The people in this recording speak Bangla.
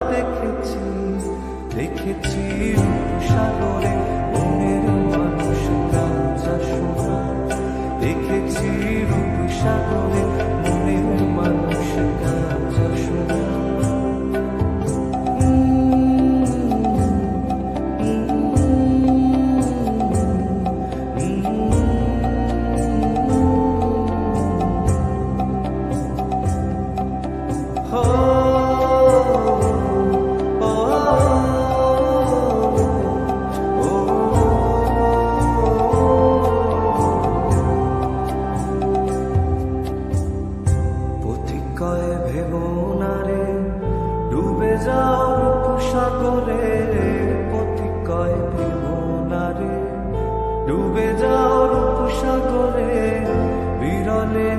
দেখেছি দেখেছি সাগরে মনের মানুষ কাঁচা সোনা, দেখেছি সাগরে মনের মানুষ কাঁচা সোনা। কয়ে ভেবো না রে ডুবে যাও রূপসাগরে, পথিকয় ভেবো না রে ডুবে যাও রূপসাগরে, বিরলে